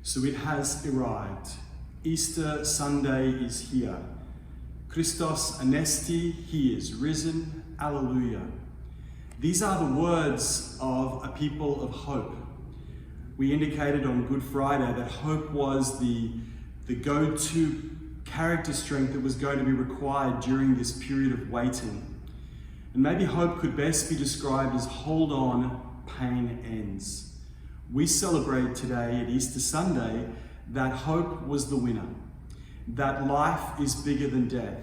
So it has arrived. Easter Sunday is here. Christos Anesti, he is risen. Alleluia. These are the words of a people of hope. We indicated on Good Friday that hope was the go-to character strength that was going to be required during this period of waiting. And maybe hope could best be described as hold on, pain ends. We celebrate today at Easter Sunday that hope was the winner, that life is bigger than death,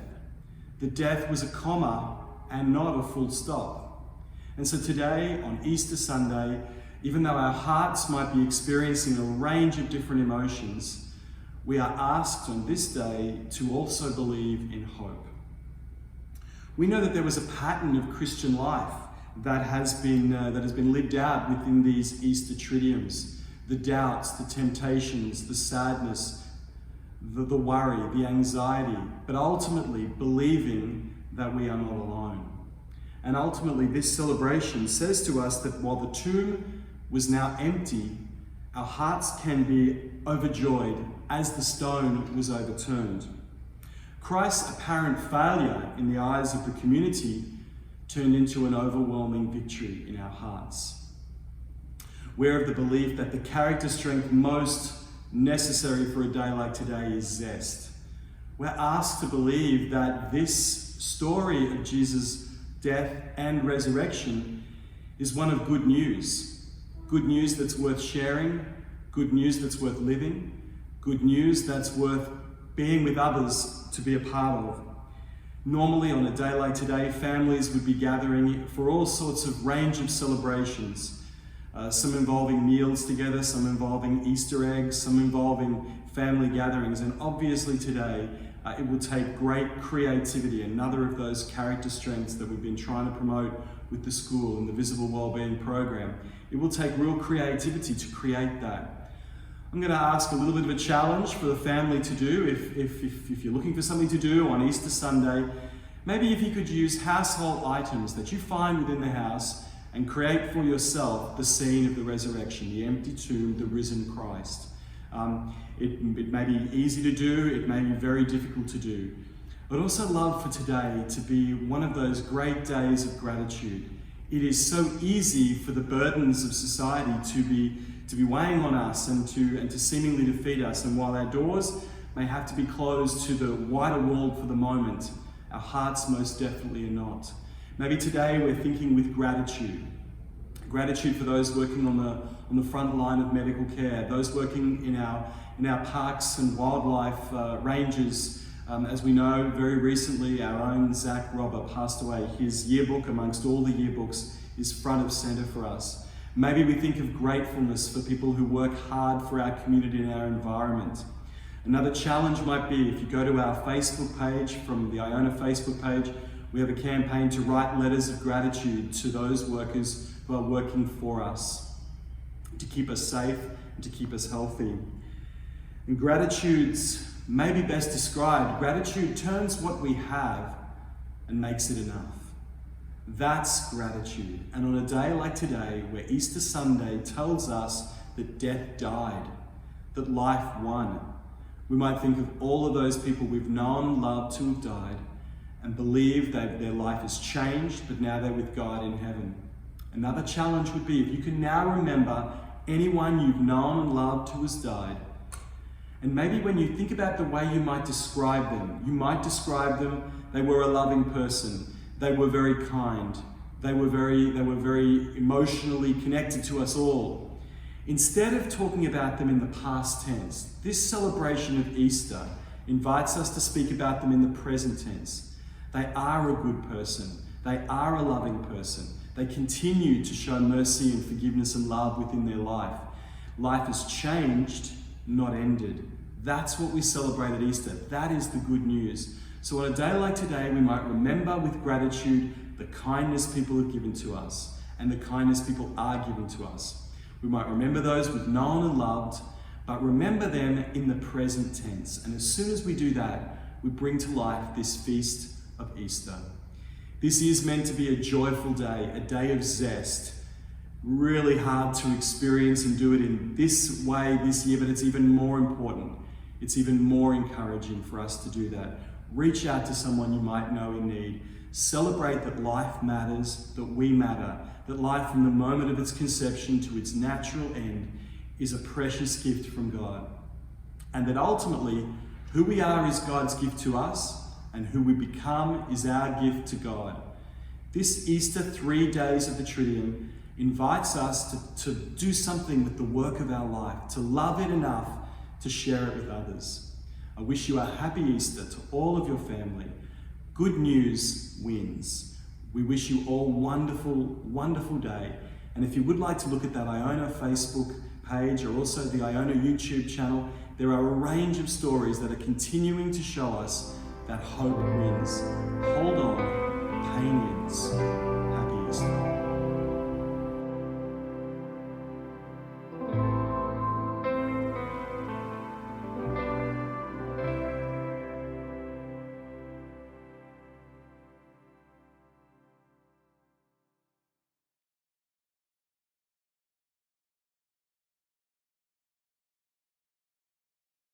that death was a comma and not a full stop. And so today on Easter Sunday, even though our hearts might be experiencing a range of different emotions, we are asked on this day to also believe in hope. We know that there was a pattern of Christian life that has been lived out within these Easter triduums. The doubts, the temptations, the sadness, the worry, the anxiety, but ultimately believing that we are not alone. And ultimately this celebration says to us that while the tomb was now empty, our hearts can be overjoyed as the stone was overturned. Christ's apparent failure in the eyes of the community turned into an overwhelming victory in our hearts. We're of the belief that the character strength most necessary for a day like today is zest. We're asked to believe that this story of Jesus' death and resurrection is one of good news. Good news that's worth sharing, good news that's worth living, good news that's worth being with others to be a part of. Normally on a day like today, families would be gathering for all sorts of range of celebrations, some involving meals together, some involving Easter eggs, some involving family gatherings, and obviously today it will take great creativity, another of those character strengths that we've been trying to promote with the school and the Visible Wellbeing program. It will take real creativity to create that. I'm going to ask a little bit of a challenge for the family to do. If you're looking for something to do on Easter Sunday, maybe if you could use household items that you find within the house and create for yourself the scene of the resurrection, the empty tomb, the risen Christ. It may be easy to do, it may be very difficult to do. I'd also love for today to be one of those great days of gratitude. It is so easy for the burdens of society to be weighing on us and to seemingly defeat us. And while our doors may have to be closed to the wider world for the moment, our hearts most definitely are not. Maybe today we're thinking with gratitude. Gratitude for those working on the front line of medical care, those working in our parks and wildlife ranges. As we know, very recently our own Zach Robber passed away. His yearbook, amongst all the yearbooks, is front of center for us. Maybe we think of gratefulness for people who work hard for our community and our environment. Another challenge might be if you go to our Facebook page, from the Iona Facebook page, we have a campaign to write letters of gratitude to those workers who are working for us, to keep us safe and to keep us healthy. And gratitude's maybe best described, gratitude turns what we have and makes it enough. That's gratitude. And on a day like today, where Easter Sunday tells us that death died, that life won, we might think of all of those people we've known, loved, to have died, and believe that their life has changed, but now they're with God in heaven. Another challenge would be if you can now remember anyone you've known and loved who has died, and maybe when you think about the way you might describe them, they were a loving person, they were very kind, they were very emotionally connected to us all. Instead of talking about them in the past tense, this celebration of Easter invites us to speak about them in the present tense. They are a good person, they are a loving person, they continue to show mercy and forgiveness and love within their life. Life has changed, not ended. That's what we celebrate at Easter. That is the good news. So on a day like today, we might remember with gratitude the kindness people have given to us and the kindness people are giving to us. We might remember those we've known and loved, but remember them in the present tense. And as soon as we do that, we bring to life this feast of Easter. This is meant to be a joyful day, a day of zest, really hard to experience and do it in this way this year, but it's even more important. It's even more encouraging for us to do that. Reach out to someone you might know in need. Celebrate that life matters, that we matter, that life from the moment of its conception to its natural end is a precious gift from God. And that ultimately, who we are is God's gift to us, and who we become is our gift to God. This Easter 3 days of the Triduum invites us to do something with the work of our life, to love it enough to share it with others. I wish you a happy Easter to all of your family. Good news wins. We wish you all wonderful, wonderful day. And if you would like to look at that Iona Facebook page or also the Iona YouTube channel, there are a range of stories that are continuing to show us that hope wins. Hold on, pain ends.